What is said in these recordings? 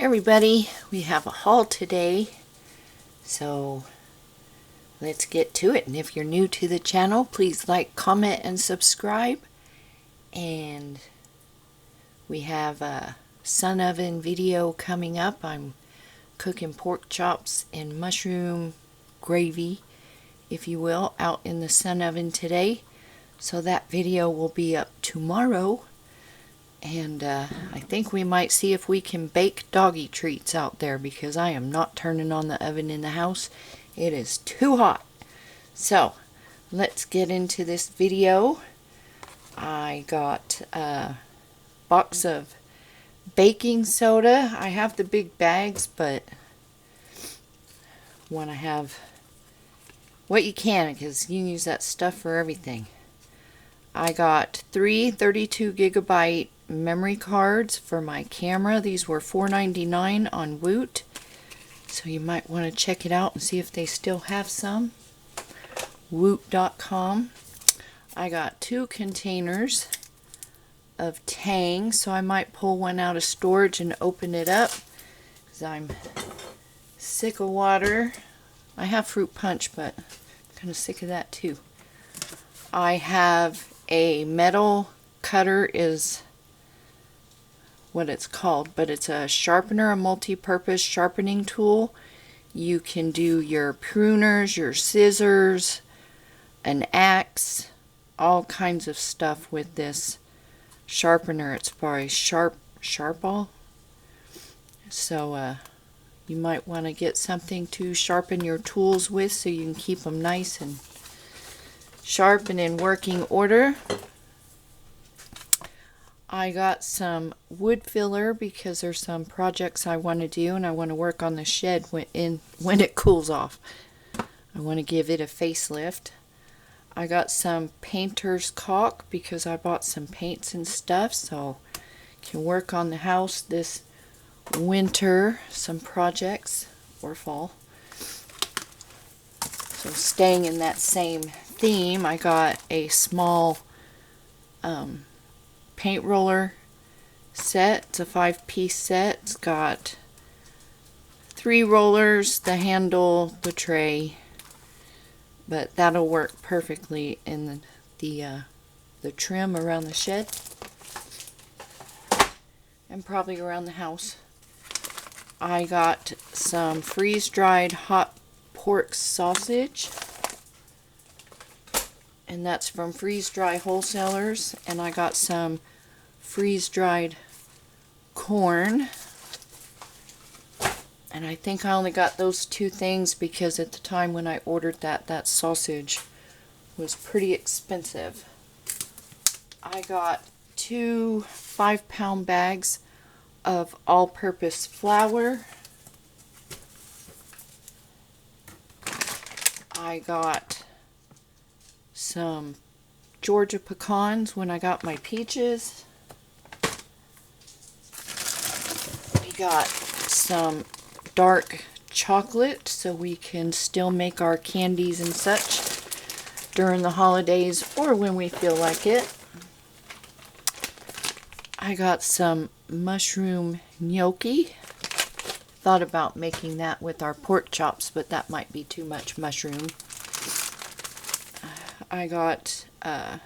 Everybody, we have a haul today, so let's get to it. And if you're new to the channel, please like, comment, and subscribe. And we have a sun oven video coming up. I'm cooking pork chops and mushroom gravy, if you will, out in the sun oven today. So that video will be up tomorrow. And I think we might see if we can bake doggy treats out there, because I am not turning on the oven in the house. It is too hot. So let's get into this video. I got a box of baking soda. I have the big bags, but want to have what you can, because you can use that stuff for everything. I got 3 32GB memory cards for my camera. These were $4.99 on Woot, so you might want to check it out and see if they still have some. Woot.com. I got 2 containers of Tang, so I might pull one out of storage and open it up, because I'm sick of water. I have fruit punch, but I'm kind of sick of that too. I have a metal cutter, is what it's called, but it's a sharpener, a multi-purpose sharpening tool. You can do your pruners, your scissors, an axe, all kinds of stuff with this sharpener. It's by Sharpall. So you might want to get something to sharpen your tools with, so you can keep them nice and sharp and in working order. I got some wood filler because there's some projects I want to do, and I want to work on the shed when it cools off. I want to give it a facelift. I got some painter's caulk because I bought some paints and stuff, so I can work on the house this winter, some projects, or fall. So staying in that same theme, I got a small paint roller set. It's a 5-piece set. It's got 3 rollers, the handle, the tray, but that'll work perfectly in the trim around the shed and probably around the house. I got some freeze-dried hot pork sausage, and that's from Freeze Dry Wholesalers. And I got some freeze-dried corn, and I think I only got those 2 things because at the time when I ordered that sausage was pretty expensive. I got 2 5-pound bags of all-purpose flour. I got some Georgia pecans when I got my peaches. We got some dark chocolate so we can still make our candies and such during the holidays or when we feel like it. I got some mushroom gnocchi. Thought about making that with our pork chops, but that might be too much mushroom. I got a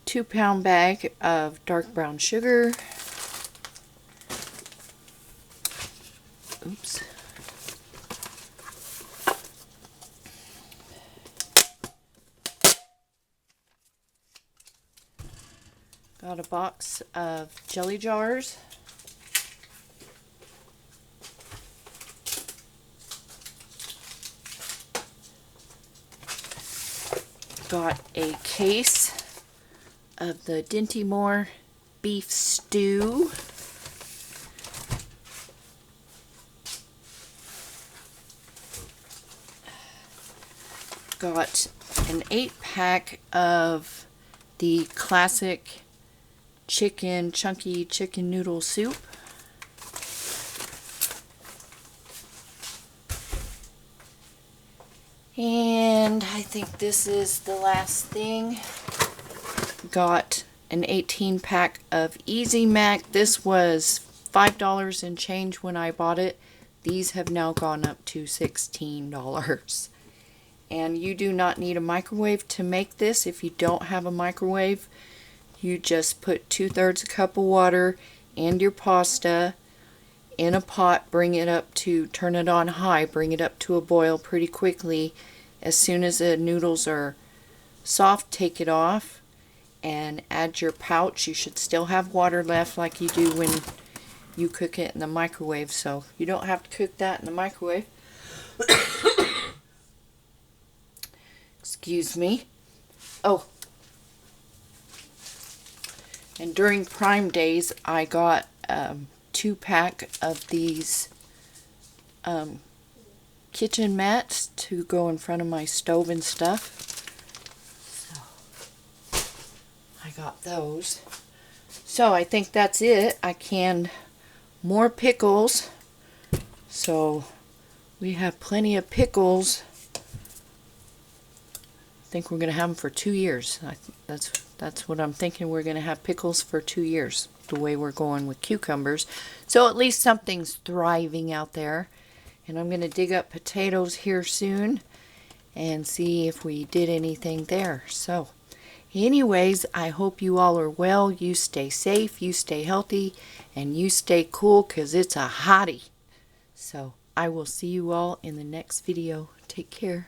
2-pound bag of dark brown sugar. Oops. Got a box of jelly jars. Got a case of the Dinty beef stew. Got an 8-pack of the classic chunky chicken noodle soup. And I think this is the last thing. Got an 18-pack of Easy Mac. This was $5 and change when I bought it. These have now gone up to $16. And you do not need a microwave to make this. If you don't have a microwave, you just put 2/3 a cup of water and your pasta in a pot, bring it up to, turn it on high, bring it up to a boil pretty quickly. As soon as the noodles are soft, take it off and add your pouch. You should still have water left like you do when you cook it in the microwave, so you don't have to cook that in the microwave. Excuse me. Oh, and during Prime Days I got 2-pack of these kitchen mats to go in front of my stove and stuff. So I got those. So I think that's it. I canned more pickles, so we have plenty of pickles. I think we're going to have them for 2 years. That's what I'm thinking. We're going to have pickles for 2 years, the way we're going with cucumbers. So at least something's thriving out there. And I'm going to dig up potatoes here soon and see if we did anything there. So anyways, I hope you all are well. You stay safe, you stay healthy, and you stay cool, because it's a hottie. So I will see you all in the next video. Take care.